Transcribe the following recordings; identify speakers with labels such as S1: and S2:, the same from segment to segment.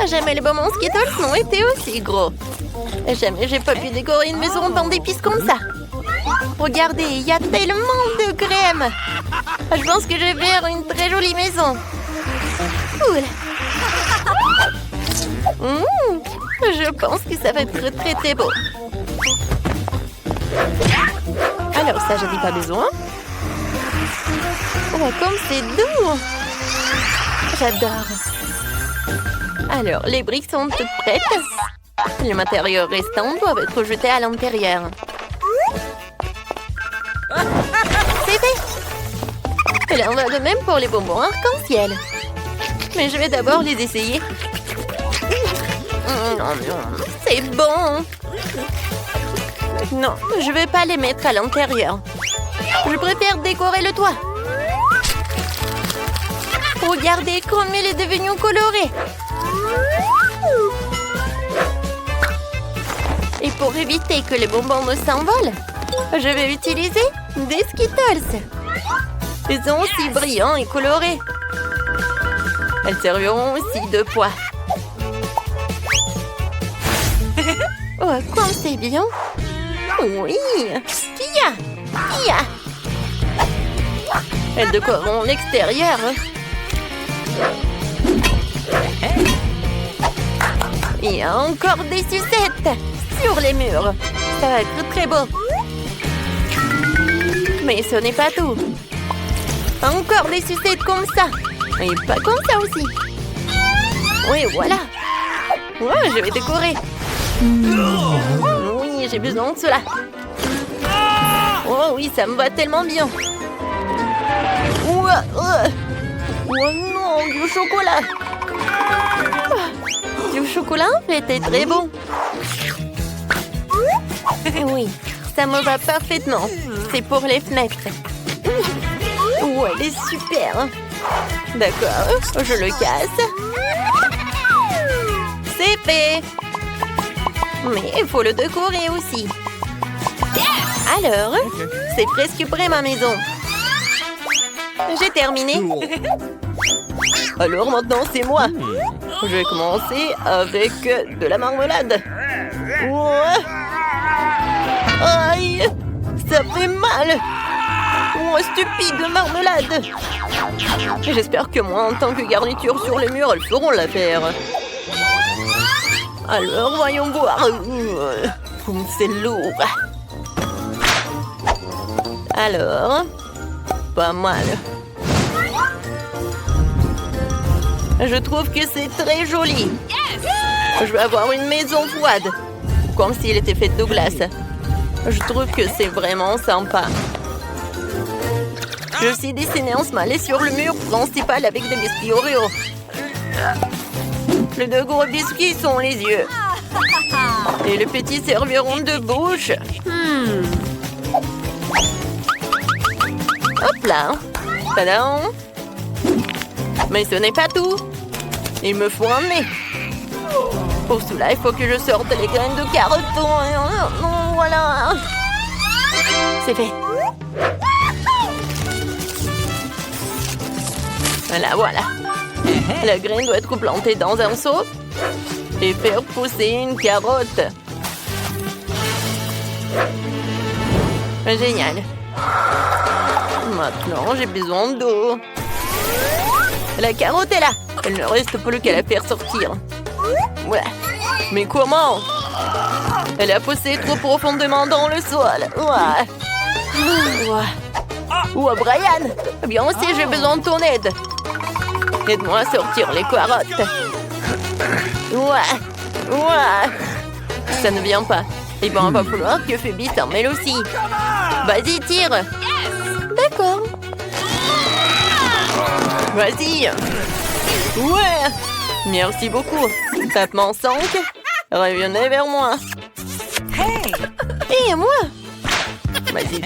S1: Jamais les bonbons Skittles n'ont été aussi gros. Jamais j'ai pas pu décorer une maison dans des pistes comme ça. Regardez, il y a tellement de crème. Je pense que je vais faire une très jolie maison. Cool. Je pense que ça va être très très beau. Alors ça, j'en ai pas besoin. Oh, comme c'est doux. J'adore. Alors, les briques sont toutes prêtes. Les matériaux restants doivent être jetés à l'intérieur. C'est fait. Et là, on va de même pour les bonbons arc-en-ciel. Mais je vais d'abord les essayer. C'est bon. Non, je vais pas les mettre à l'intérieur. Je préfère décorer le toit. Regardez comme il est devenu coloré. Et pour éviter que les bonbons ne s'envolent, je vais utiliser des Skittles. Ils sont aussi brillants et colorés. Elles serviront aussi de poids. Oh, comme c'est bien. Oui. Kia. Elles décoreront l'extérieur. Il y a encore des sucettes sur les murs. Ça va être très beau. Mais ce n'est pas tout. Encore des sucettes comme ça. Et pas comme ça aussi. Oui, voilà. Ouais, je vais décorer. Oui, j'ai besoin de cela. Oh oui, ça me va tellement bien. Oh non, du chocolat. Du chocolat, en fait, est très bon. Oui, ça me va parfaitement. C'est pour les fenêtres. Oh, elle est super. D'accord, je le casse. C'est fait. Mais il faut le décorer aussi. Alors, c'est presque prêt ma maison. J'ai terminé. Alors maintenant, c'est moi. Je vais commencer avec de la marmelade. Ouais. Aïe, ça fait mal. Oh, stupide marmelade. J'espère que moi, en tant que garniture sur les murs, elles feront l'affaire. Alors, voyons voir. C'est lourd. Alors, pas mal. Je trouve que c'est très joli. Je vais avoir une maison froide, comme s'il était fait de glace. Je trouve que c'est vraiment sympa. Je suis dessiné en smiley sur le mur principal avec des biscuits Oreo. Les deux gros biscuits sont les yeux. Et les petits serviront de bouche. Hop là. Tadam. Mais ce n'est pas tout. Il me faut un nez. Pour cela, il faut que je sorte les graines de carottes. Voilà. C'est fait. Voilà. La graine doit être plantée dans un seau et faire pousser une carotte. Génial. Maintenant, j'ai besoin d'eau. La carotte est là. Il ne reste plus qu'à la faire sortir. Ouais. Mais comment? Elle a poussé trop profondément dans le sol. Ouais. Oh, Brian. Bien aussi, j'ai besoin de ton aide. Aide-moi à sortir les carottes. Ouais. Ça ne vient pas. Il va falloir que Phoebe s'en mêle aussi. Vas-y, tire. D'accord. Vas-y. Ouais. Merci beaucoup. Tapement 5. Revenez vers moi.
S2: Hey.
S1: Et moi. Vas-y.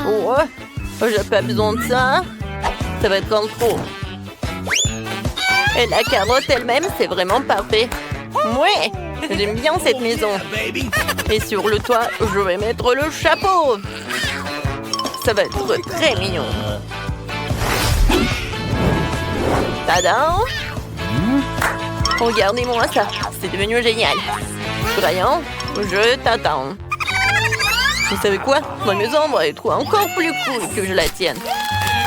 S1: Ouais. J'ai pas besoin de ça. Ça va être en trop. Et la carotte elle-même, c'est vraiment parfait. Ouais. J'aime bien cette maison. Et sur le toit, je vais mettre le chapeau. Ça va être très mignon. Tadam! Regardez-moi ça, c'est devenu génial. Crayon, je t'attends. Vous savez quoi? Ma maison va être encore plus cool que je la tienne.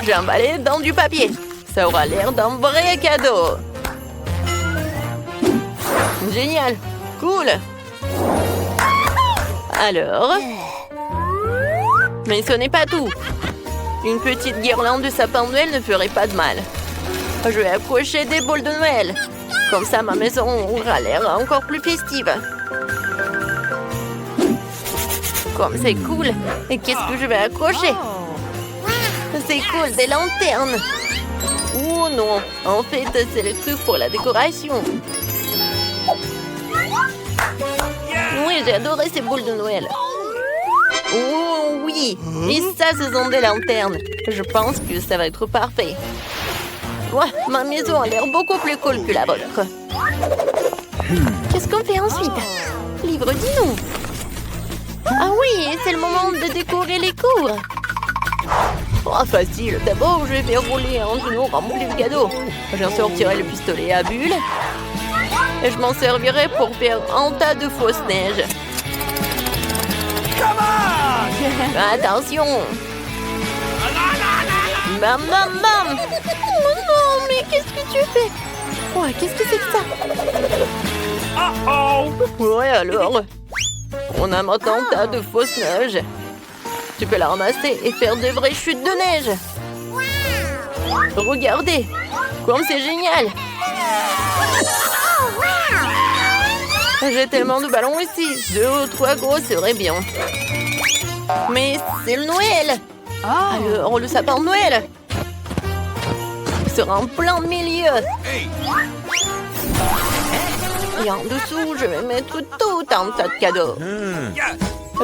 S1: J'ai emballé dans du papier. Ça aura l'air d'un vrai cadeau. Génial, cool. Alors... Mais ce n'est pas tout. Une petite guirlande de sapin de Noël ne ferait pas de mal. Je vais accrocher des boules de Noël. Comme ça, ma maison aura l'air encore plus festive. Comme c'est cool. Et qu'est-ce que je vais accrocher? C'est cool, des lanternes. Oh non, en fait, c'est le truc pour la décoration. Oui, j'ai adoré ces boules de Noël. Oh oui, et ça, ce sont des lanternes. Je pense que ça va être parfait. Ouais, ma maison a l'air beaucoup plus cool que la vôtre. Qu'est-ce qu'on fait ensuite? Livre, dis-nous. Ah oui, c'est le moment de décorer les cours. Oh, facile. D'abord, je vais rouler un tonneau rempli de cadeaux. J'en sortirai le pistolet à bulles. Et je m'en servirai pour faire un tas de fausses neiges. Attention! Bam, bam, bam! Oh non, mais qu'est-ce que tu fais? Ouais, qu'est-ce que c'est que ça? Ouais, alors? On a maintenant un tas de fausses neiges. Tu peux la ramasser et faire de vraies chutes de neige. Regardez! Comme c'est génial! J'ai tellement de ballons ici. 2 ou 3 gros serait bien. Mais c'est le Noël. Alors, le sapin de Noël sera en plein milieu. Et en dessous, je vais mettre tout un tas de cadeaux.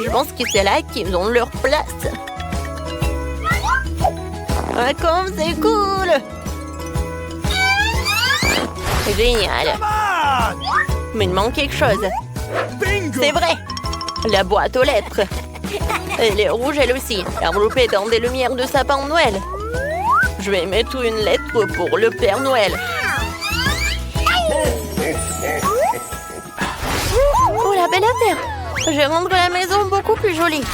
S1: Je pense que c'est là qu'ils ont leur place. Ah, comme c'est cool! Génial. Mais il manque quelque chose. C'est vrai. La boîte aux lettres. Elle est rouge elle aussi, enveloppée dans des lumières de sapin de Noël. Je vais mettre une lettre pour le Père Noël. Oh, la belle affaire! Je vais rendre la maison beaucoup plus jolie.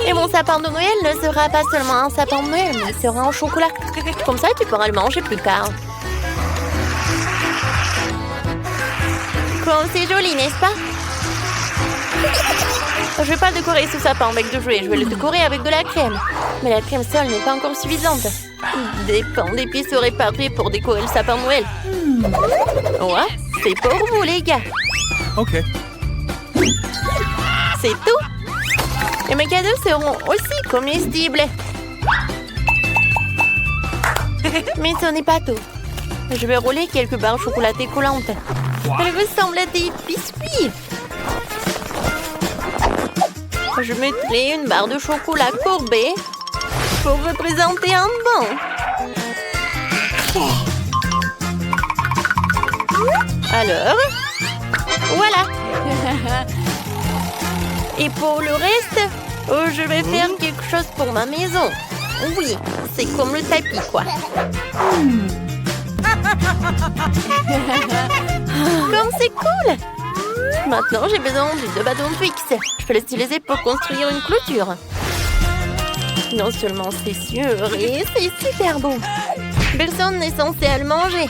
S1: Et mon sapin de Noël ne sera pas seulement un sapin de Noël, mais il sera en chocolat. Comme ça, tu pourras le manger plus tard. Comme c'est joli, n'est-ce pas? Je vais pas décorer ce sapin avec de jouets, je vais le décorer avec de la crème. Mais la crème seule n'est pas encore suffisante. Des pains d'épices seraient parfaits pour décorer le sapin de Noël. Ouais, c'est pour vous les gars.
S2: Ok.
S1: C'est tout. Et mes cadeaux seront aussi comestibles. Mais ce n'est pas tout. Je vais rouler quelques barres chocolatées collantes. Elles ressemblent à des biscuits. Je mettrai une barre de chocolat courbée pour représenter un banc. Alors, voilà. Et pour le reste, je vais faire quelque chose pour ma maison. Oui, c'est comme le tapis, quoi. Comme c'est cool! Maintenant, j'ai besoin de 2 bâtons Twix. Je peux les utiliser pour construire une clôture. Non seulement c'est sûr, et c'est super bon. Personne n'est censé le manger.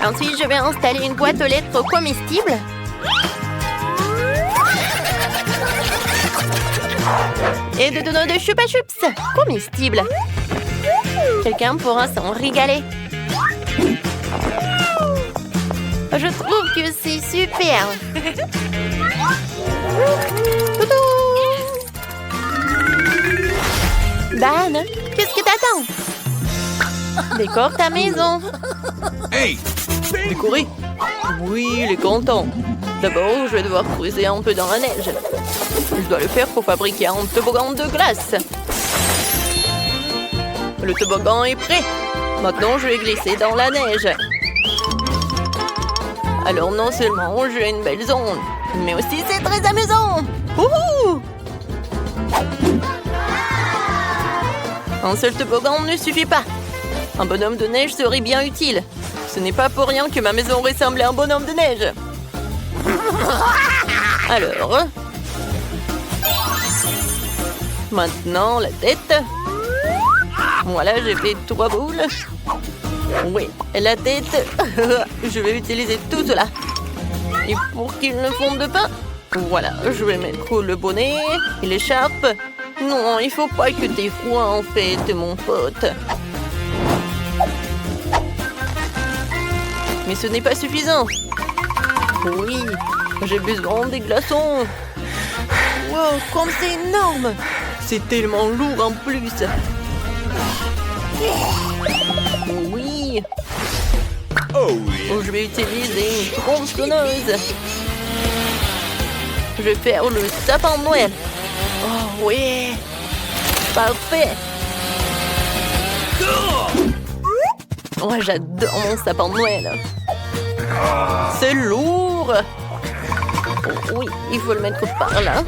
S1: Ensuite, je vais installer une boîte aux lettres comestible. Et de donuts de Chupa Chups comestibles. Quelqu'un pourra s'en régaler. Je trouve que c'est super. Dan, qu'est-ce que t'attends? Décore ta maison.
S2: Hey!
S1: Décorer? Oui, il est content. D'abord, je vais devoir creuser un peu dans la neige. Je dois le faire pour fabriquer un toboggan de glace. Le toboggan est prêt. Maintenant, je vais glisser dans la neige. Alors, non seulement j'ai une belle zone, mais aussi c'est très amusant. Wouhou! Un seul toboggan ne suffit pas. Un bonhomme de neige serait bien utile. Ce n'est pas pour rien que ma maison ressemble à un bonhomme de neige. Alors... Maintenant, la tête. Voilà, j'ai fait 3 boules. Oui, la tête. Je vais utiliser tout cela. Et pour qu'il ne fonde pas, voilà, je vais mettre le bonnet et l'écharpe. Non, il faut pas que t'aies froid en fait, mon pote. Mais ce n'est pas suffisant. Oui, j'ai besoin des glaçons. Wow, comme c'est énorme. C'est tellement lourd en plus. Oui.
S2: Oh yeah.
S1: Je vais utiliser une tronçonneuse. Je vais faire le sapin de Noël. Oh oui. Parfait. Oh, j'adore mon sapin de Noël. C'est lourd. Oh, oui, il faut le mettre par là.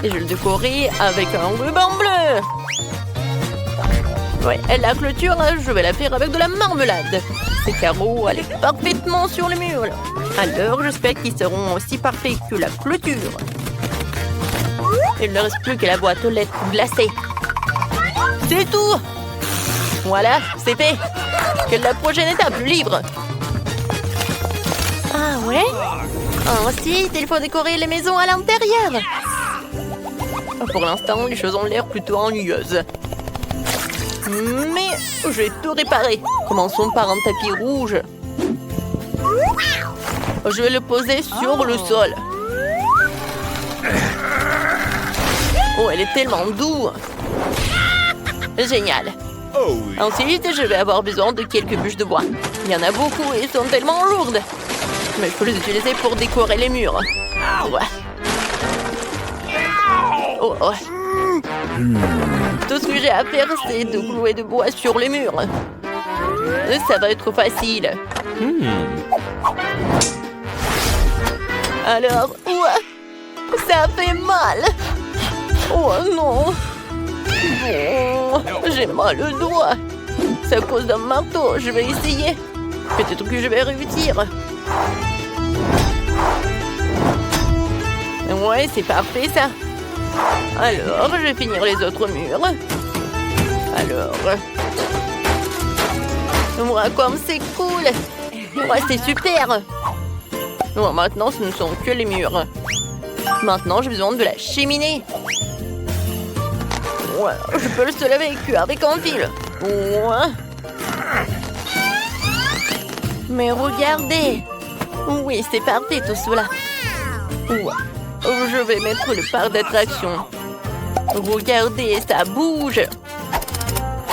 S1: Et je vais le décorer avec un ruban bleu. Ouais, la clôture, je vais la faire avec de la marmelade. Ces carreaux allaient parfaitement sur le mur. Alors, j'espère qu'ils seront aussi parfaits que la clôture. Il ne reste plus que la boîte aux lettres glacées. C'est tout. Voilà, c'est fait. Quelle est la prochaine étape, le livre? Ah ouais? Ensuite, il faut décorer les maisons à l'intérieur. Pour l'instant, les choses ont l'air plutôt ennuyeuses. Mais je vais tout réparer. Commençons par un tapis rouge. Je vais le poser sur le sol. Oh, elle est tellement douce. Génial.
S2: Oh yeah.
S1: Ensuite, je vais avoir besoin de quelques bûches de bois. Il y en a beaucoup et elles sont tellement lourdes. Mais je peux les utiliser pour décorer les murs. Ouais. Oh, oh. Tout ce que j'ai à faire, c'est de clouer de bois sur les murs. Ça va être facile. Alors, ouais, ça fait mal. Oh non. Oh, j'ai mal au doigt. C'est à cause d'un marteau. Je vais essayer. Peut-être que je vais réussir. Ouais, c'est parfait ça. Alors, je vais finir les autres murs. Alors... Moi, comme c'est cool. Ouais, c'est super. Bon, maintenant, ce ne sont que les murs. Maintenant, j'ai besoin de la cheminée. Ouais, je peux le soulever avec un fil. Ouais. Mais regardez. Oui, c'est parfait tout cela. Ouais. Je vais mettre le parc d'attraction. Regardez, ça bouge.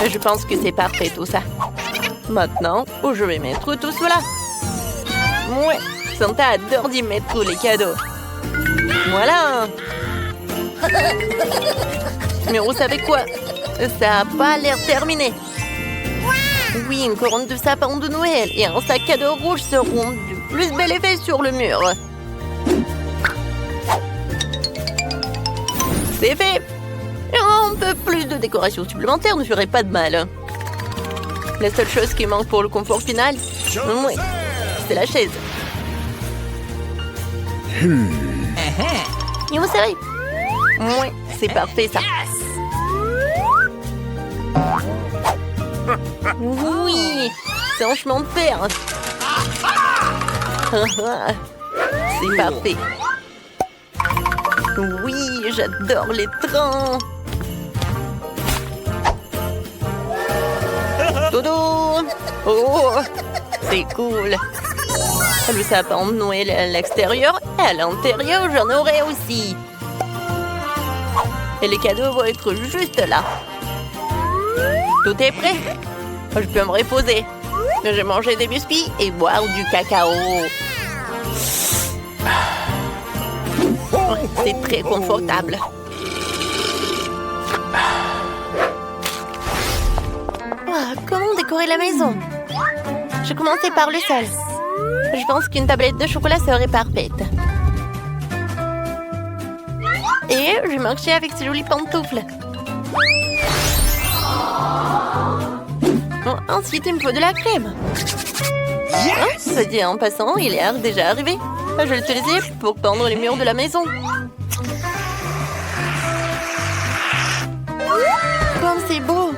S1: Je pense que c'est parfait tout ça. Maintenant, je vais mettre tout cela. Ouais, Santa adore d'y mettre les cadeaux. Voilà. Mais vous savez quoi? Ça n'a pas l'air terminé. Oui, une couronne de sapin de Noël et un sac à dos rouge seront du plus bel effet sur le mur. C'est fait. Un peu plus de décoration supplémentaire ne ferait pas de mal. La seule chose qui manque pour le confort final, oui, c'est la chaise. Et vous savez, oui, c'est parfait ça. Oui, c'est un chemin de fer. C'est parfait. Oui, j'adore les trains. Dodo. Oh, c'est cool. Le sapin de Noël à l'extérieur et à l'intérieur, j'en aurai aussi. Et les cadeaux vont être juste là. Tout est prêt. Je peux me reposer. Je vais manger des biscuits et boire du cacao. C'est très confortable. Oh, comment décorer la maison? Je commençais par le sol. Je pense qu'une tablette de chocolat serait parfaite. Et je marchais avec ces jolies pantoufles. Ensuite, il me faut de la crème. Hein? Ça dit en passant, il est déjà arrivé. Je vais l'utiliser pour peindre les murs de la maison. Comme c'est beau.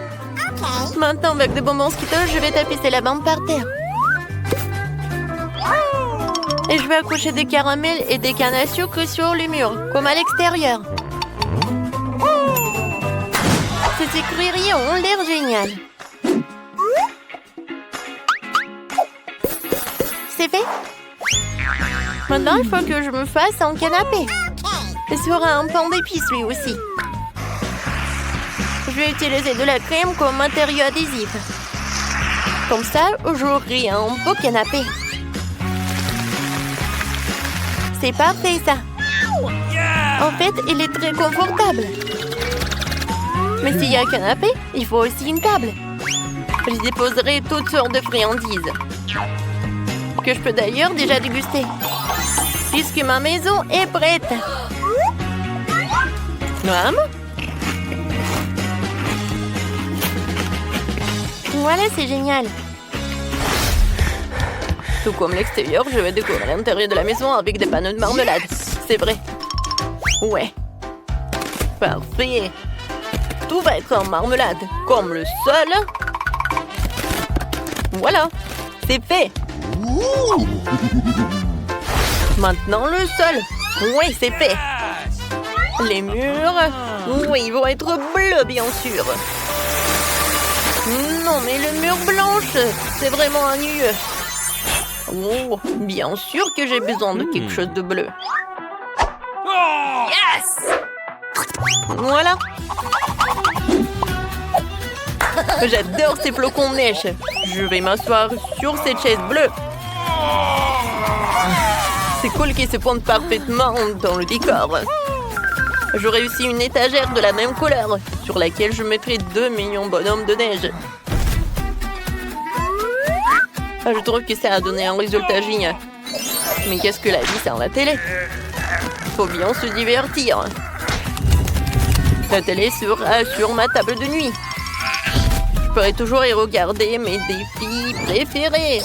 S1: Maintenant, avec des bonbons Skittles, je vais tapisser la bande par terre. Et je vais accrocher des caramels et des cannes à sucre sur les murs, comme à l'extérieur. Ces écruilleries ont l'air géniales. C'est fait. Maintenant, il faut que je me fasse un canapé. Il sera un pain d'épices lui aussi. Je vais utiliser de la crème comme matériau adhésif. Comme ça, j'aurai un beau canapé. C'est parfait, ça. En fait, il est très confortable. Mais s'il y a un canapé, il faut aussi une table. Je déposerai toutes sortes de friandises. Que je peux d'ailleurs déjà déguster. Puisque ma maison est prête. Maman? Voilà, c'est génial. Tout comme l'extérieur, je vais décorer l'intérieur de la maison avec des panneaux de marmelade. C'est vrai. Ouais. Parfait. Tout va être en marmelade, comme le sol. Voilà, c'est fait. Maintenant le sol. Oui, c'est fait. Les murs. Oui, ils vont être bleus, bien sûr. Non, mais le mur blanche, c'est vraiment ennuyeux. Oh, bien sûr que j'ai besoin de quelque chose de bleu. Yes! Voilà. J'adore ces flocons de neige. Je vais m'asseoir sur cette chaise bleue. C'est cool qu'ils se pointent parfaitement dans le décor. J'aurai aussi une étagère de la même couleur sur laquelle je mettrai 2 millions de bonhommes de neige. Je trouve que ça a donné un résultat génial. Mais qu'est-ce que la vie sans la télé? Faut bien se divertir. La télé sera sur ma table de nuit. Je pourrai toujours y regarder mes défis préférés.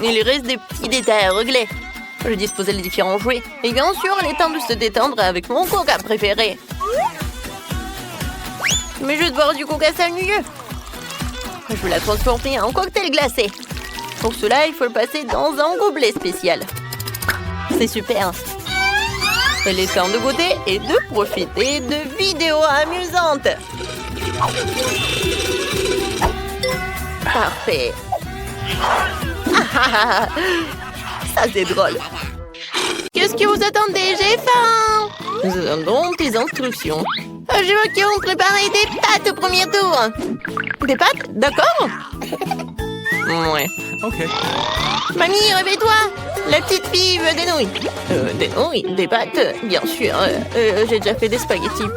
S1: Il reste des petits détails à régler. Je disposais les différents jouets. Et bien sûr, il est temps de se détendre avec mon coca préféré. Mais juste boire du coca, c'est ennuyeux. Je vais la transformer en cocktail glacé. Pour cela, il faut le passer dans un gobelet spécial. C'est super. Il est temps de goûter et de profiter de vidéos amusantes. Parfait. Ça, c'est drôle. Qu'est-ce que vous attendez? J'ai faim. Nous attendons tes instructions. Je vois qu'on préparait des pâtes au premier tour. Des pâtes? D'accord. Ouais.
S2: Ok.
S1: Mamie, réveille-toi. La petite fille veut des nouilles. Des nouilles? Des pâtes? Bien sûr. J'ai déjà fait des spaghettis.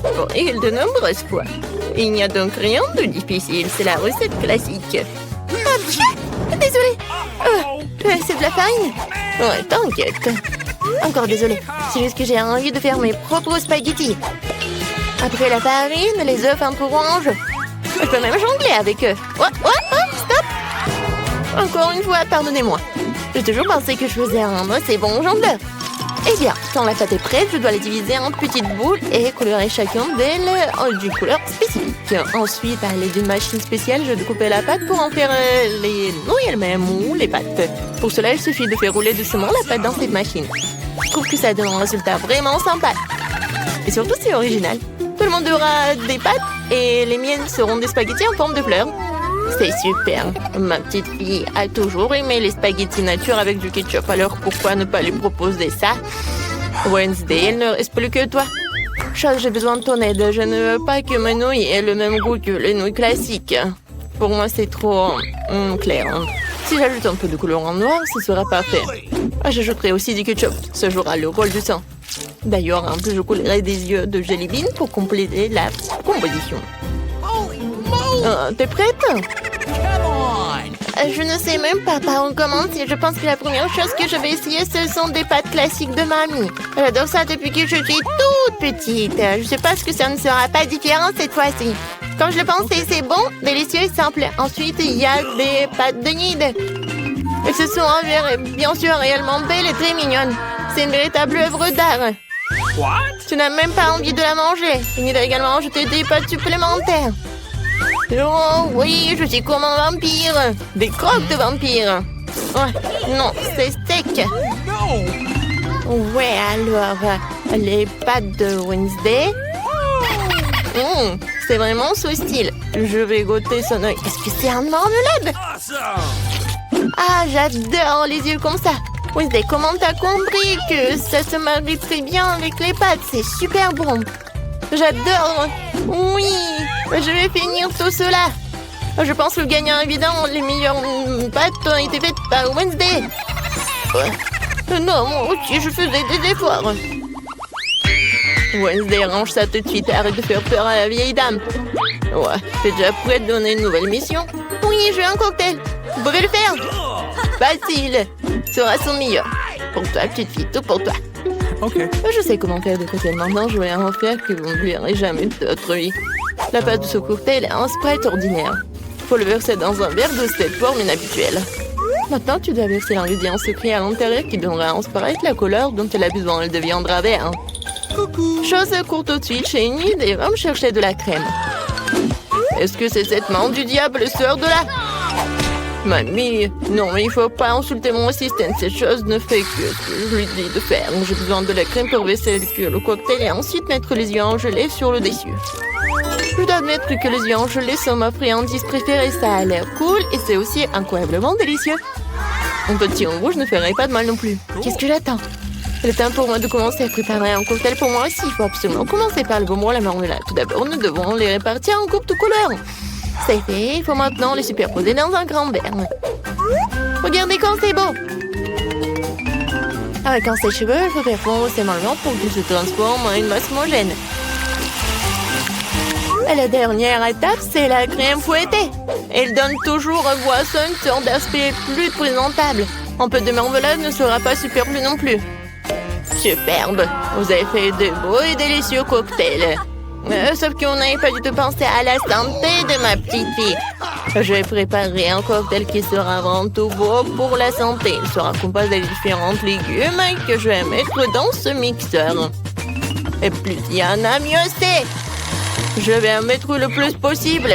S1: Bon, et de nombreuses fois. Il n'y a donc rien de difficile. C'est la recette classique. Désolée. C'est de la farine? Ouais, t'inquiète. Encore désolée. C'est juste que j'ai envie de faire mes propres spaghettis. Après la farine, les œufs un peu orange. Je peux même jongler avec eux. Oh, stop! Encore une fois, pardonnez-moi. J'ai toujours pensé que je faisais un assez bon jongleur. Eh bien, quand la pâte est prête, je dois la diviser en petites boules et colorer chacune d'elles d'une couleur spécifique. Ensuite, à l'aide d'une machine spéciale, je découpe la pâte pour en faire les nouilles elles-mêmes ou les pâtes. Pour cela, il suffit de faire rouler doucement la pâte dans cette machine. Je trouve que ça donne un résultat vraiment sympa. Et surtout, c'est original. Tout le monde aura des pâtes et les miennes seront des spaghettis en forme de fleurs. C'est super. Ma petite fille a toujours aimé les spaghettis nature avec du ketchup. Alors pourquoi ne pas lui proposer ça? Wednesday, il ne reste plus que toi. Charles, j'ai besoin de ton aide. Je ne veux pas que mes nouilles aient le même goût que les nouilles classiques. Pour moi, c'est trop clair. Si j'ajoute un peu de colorant noir, ce sera parfait. J'ajouterai aussi du ketchup. Ça jouera le rôle du sang. D'ailleurs, un peu, je coulerai des yeux de jelly bean pour compléter la composition. T'es prête? Je ne sais même pas par où commencer. Je pense que la première chose que je vais essayer, ce sont des pâtes classiques de mamie. J'adore ça depuis que je suis toute petite. Je suppose que ça ne sera pas différent cette fois-ci. Comme je le pensais, c'est bon, délicieux et simple. Ensuite, il y a des pâtes de Nid. Elles se sont avérées, bien sûr, réellement belles et très mignonnes. C'est une véritable œuvre d'art. Tu n'as même pas envie de la manger. Il a également ajouté des pâtes supplémentaires. Oh oui, je suis comme un vampire. Des croques de vampire. Ouais, non, c'est sec. Ouais, alors, les pâtes de Wednesday. C'est vraiment ce style. Je vais goûter son œil. Est-ce que c'est un marmelade? Ah, j'adore les yeux comme ça. Wednesday, comment t'as compris que ça se marie très bien avec les pâtes? C'est super bon. J'adore. Oui, je vais finir tout cela. Je pense que le gagnant évident, les meilleures pâtes ont été faites par Wednesday. Non, moi aussi, je faisais des efforts. Wednesday, range ça tout de suite. Arrête de faire peur à la vieille dame. Ouais, t'es déjà prête à donner une nouvelle mission? Oui, je veux un cocktail. Vous pouvez le faire? Facile. Sera son meilleur. Pour toi, petite fille, tout pour toi.
S3: Ok.
S1: Je sais comment faire des cocktails maintenant. Je vais en faire que vous ne verrez jamais de votre vie. La pâte de ce cocktail est un Sprite ordinaire. Faut le verser dans un verre de cette forme inhabituelle. Maintenant, tu dois verser l'ingrédient secret à l'intérieur qui donnera à un Sprite la couleur dont elle a besoin. Elle deviendra vert. Coucou. Chose court tout de suite chez Nid et va me chercher de la crème. Est-ce que c'est cette main du diable sort de là? Mamie, non, il faut pas insulter mon assistant. Cette chose ne fait que ce que je lui dis de faire. J'ai besoin de la crème pour verser le cocktail et ensuite mettre les yeux en gelée sur le dessus. Je dois admettre que les yeux en gelée sont ma friandise préférée. Ça a l'air cool et c'est aussi incroyablement délicieux. Un petit en rouge ne ferait pas de mal non plus. Qu'est-ce que j'attends? Il est temps pour moi de commencer à préparer un cocktail pour moi aussi. Il faut absolument commencer par le bonbon et la marmelade. Tout d'abord, nous devons les répartir en coupes de couleurs. C'est fait, il faut maintenant les superposer dans un grand verre. Regardez quand c'est beau! Avec un sèche-cheveux, il faut faire fondre ces marmelades pour qu'ils se transforment en une masse homogène. Et la dernière étape, c'est la crème fouettée. Elle donne toujours aux boissons une sorte d'aspect plus présentable. Un peu de marmelade ne sera pas superflu non plus. Superbe! Vous avez fait de beaux et délicieux cocktails. Sauf qu'on n'avait pas du tout pensé à la santé de ma petite fille. Je vais préparer un cocktail qui sera avant tout beau pour la santé. Il sera composé de différents légumes que je vais mettre dans ce mixeur. Et plus il y en a, mieux c'est. Je vais en mettre le plus possible.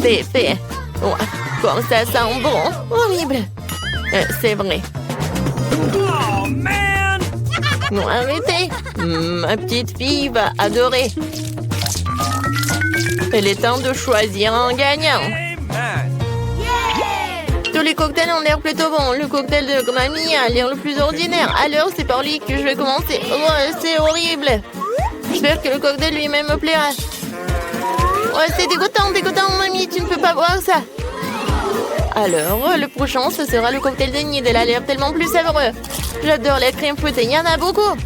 S1: C'est fait. Ouais, comme ça sent bon. Horrible. C'est vrai.
S3: Oh, man!
S1: Non, arrêtez. Ma petite fille va adorer. Il est temps de choisir un gagnant.
S3: Amen!
S1: Tous les cocktails ont l'air plutôt bons. Le cocktail de mamie a l'air le plus ordinaire. Alors, c'est par lui que je vais commencer. Oh, c'est horrible. J'espère que le cocktail lui-même me plaira. Ouais, c'est dégoûtant, mamie. Tu ne peux pas boire ça. Alors, le prochain, ce sera le cocktail de Nid. Elle a l'air tellement plus savoureux. J'adore la crème fouettée. Il y en a beaucoup.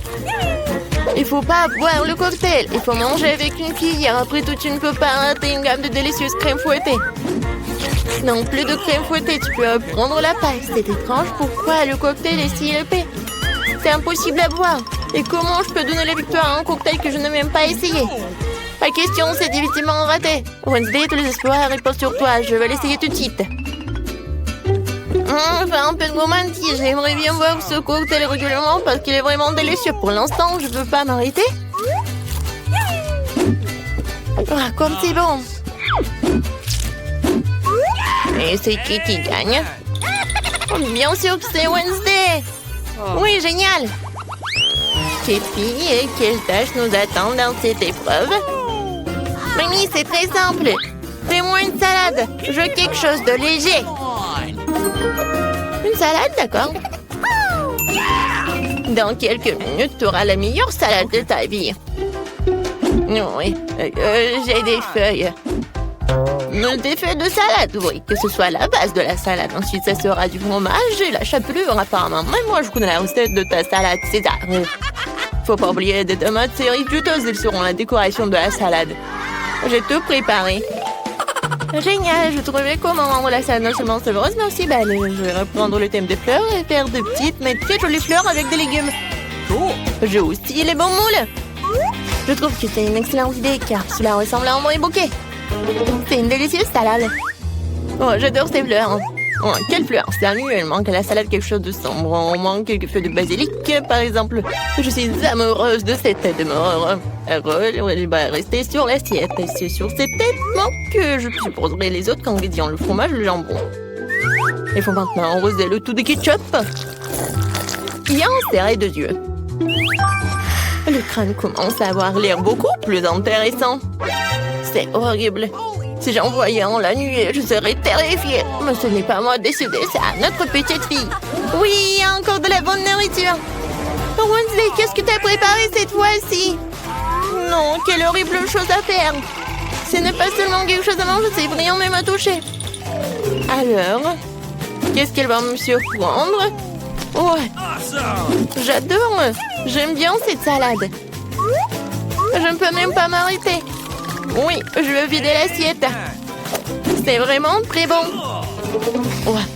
S1: Il faut pas boire le cocktail. Il faut manger avec une cuillère. Après tout, tu ne peux pas rater une gamme de délicieuses crèmes fouettées. Non, plus de crème fouettée. Tu peux prendre la paille. C'est étrange. Pourquoi le cocktail est si épais? C'est impossible à boire. Et comment je peux donner la victoire à un cocktail que je n'ai même pas essayé? La question, c'est difficilement raté. Wednesday, tous les espoirs reposent sur toi. Je vais l'essayer tout de suite. Enfin, un peu de romantisme. J'aimerais bien voir ce cocktail régulièrement parce qu'il est vraiment délicieux. Pour l'instant, je ne peux pas m'arrêter. Ah, comme c'est bon. Et c'est qui gagne? Bien sûr que c'est Wednesday. Oui, génial. Petite fille, quelle tâche nous attend dans cette épreuve? Mamie, c'est très simple. Fais-moi une salade. Je veux quelque chose de léger. Une salade, d'accord. Dans quelques minutes, tu auras la meilleure salade de ta vie. Oui, j'ai des feuilles. Des feuilles de salade, oui. Que ce soit la base de la salade. Ensuite, ça sera du fromage et la chapelure, apparemment. Même moi, je connais la recette de ta salade César. Faut pas oublier des tomates cerises juteuses. Elles seront la décoration de la salade. J'ai tout préparé. Génial, je trouvais comment rendre la salle non seulement savoureuse, mais aussi belle. Je vais reprendre le thème des fleurs et faire de petites mais très jolies fleurs avec des légumes. J'ai aussi les bons moules. Je trouve que c'est une excellente idée, car cela ressemble à un vrai bouquet. C'est une délicieuse salade. Oh, j'adore ces fleurs. Oh, quelle fleur! Sérieux, il manque à la salade quelque chose de sombre. On manque quelques feuilles de basilic, par exemple. Je suis amoureuse de cette tête de mort. Elle va rester sur l'assiette. Et c'est sur cette tête que je supposerai les autres ingrédients, le fromage, le jambon. Il faut maintenant arroser le tout de ketchup. Et en serrer 2 yeux. Le crâne commence à avoir l'air beaucoup plus intéressant. C'est horrible. Si j'en voyais en la nuit, je serais terrifiée. Mais ce n'est pas moi de décider, c'est à notre petite fille. Oui, encore de la bonne nourriture. Wednesday, qu'est-ce que tu as préparé cette fois-ci? Non, quelle horrible chose à faire. Ce n'est pas seulement quelque chose à manger, c'est brillant même à toucher. Alors, qu'est-ce qu'elle va me surprendre? Ouais, j'adore. J'aime bien cette salade. Je ne peux même pas m'arrêter. Oui, je veux vider l'assiette. C'est vraiment très bon. Ouais,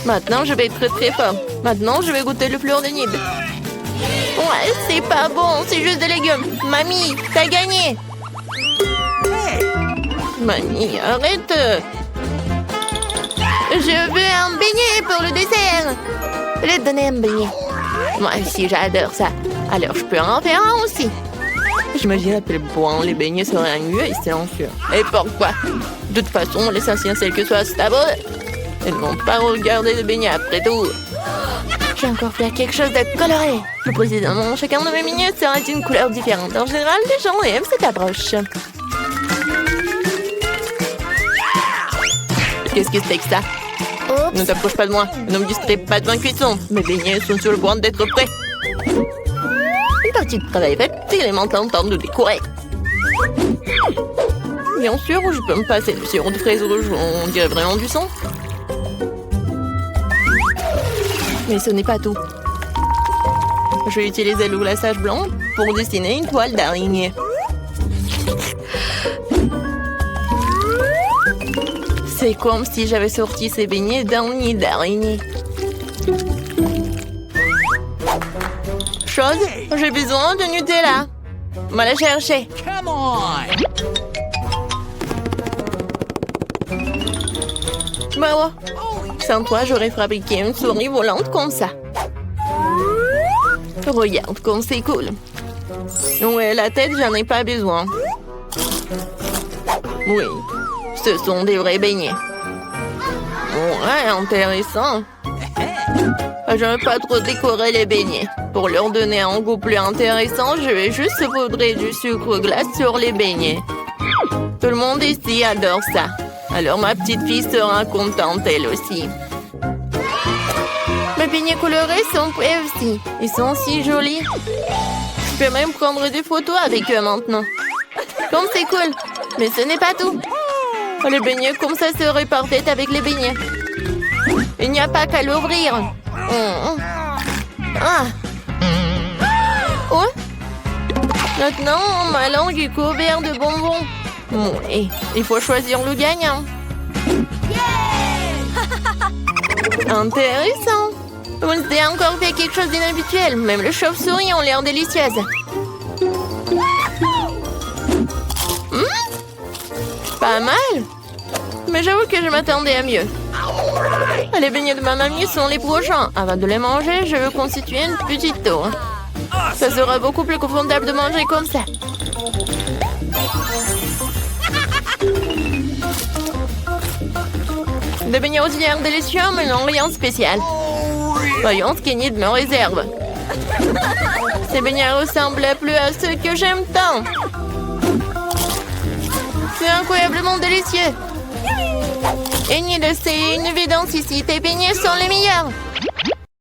S1: maintenant je vais être très fort. Maintenant, je vais goûter le fleur de nid. Ouais, c'est pas bon, c'est juste des légumes. Mamie, t'as gagné. Mamie, arrête. Je veux un beignet pour le dessert. Je vais te donner un beignet. Moi aussi, j'adore ça. Alors, je peux en faire un aussi. J'imagine à quel point les beignets seraient ennuyeux et silencieux. Et pourquoi? De toute façon, l'essentiel c'est que soit stable. Ils ne vont pas regarder les beignets après tout. J'ai encore fait quelque chose de coloré. Plus précisément, chacun de mes beignets sera d'une couleur différente. En général, les gens aiment cette approche. Qu'est-ce que c'est que ça? Oups. Ne t'approche pas de moi. Ne me distrais pas de ma cuisson. Mes beignets sont sur le point d'être prêts. Une partie de travail faite, il est maintenant temps de décorer. Bien sûr, je peux me passer du sirop de fraise rouge, on dirait vraiment du sang. Mais ce n'est pas tout. Je vais utiliser le glaçage blanc pour dessiner une toile d'araignée. C'est comme si j'avais sorti ces beignets d'un nid d'araignée. Chose, j'ai besoin de Nutella. On va la chercher.
S3: Come on!
S1: Bah ouais. Sans toi, j'aurais fabriqué une souris volante comme ça. Regarde comme c'est cool. Ouais, la tête, j'en ai pas besoin. Oui, ce sont des vrais beignets. Ouais, intéressant. Je ne veux pas trop décorer les beignets. Pour leur donner un goût plus intéressant, je vais juste saupoudrer du sucre glace sur les beignets. Tout le monde ici adore ça. Alors ma petite fille sera contente elle aussi. Mes beignets colorés sont prêts aussi. Ils sont si jolis. Je peux même prendre des photos avec eux maintenant. Comme c'est cool. Mais ce n'est pas tout. Les beignets comme ça seraient parfaits avec les beignets. Il n'y a pas qu'à l'ouvrir. Ah. Oh. Maintenant, ma langue est couverte de bonbons. Oui, il faut choisir le gagnant. Intéressant. Vous avez encore fait quelque chose d'inhabituel. Même les chauves-souris ont l'air délicieuses. Pas mal. Mais j'avoue que je m'attendais à mieux. Les beignets de ma mamie sont les prochains. Avant de les manger, je veux constituer une petite tour. Ça sera beaucoup plus confortable de manger comme ça. Des beignets aux œufs délicieux, mais non rien de spécial. Voyons ce qu'Enid me réserve. Ces beignets ressemblent plus à ceux que j'aime tant. C'est incroyablement délicieux. Enid, c'est une évidence ici. Tes beignets sont les meilleurs.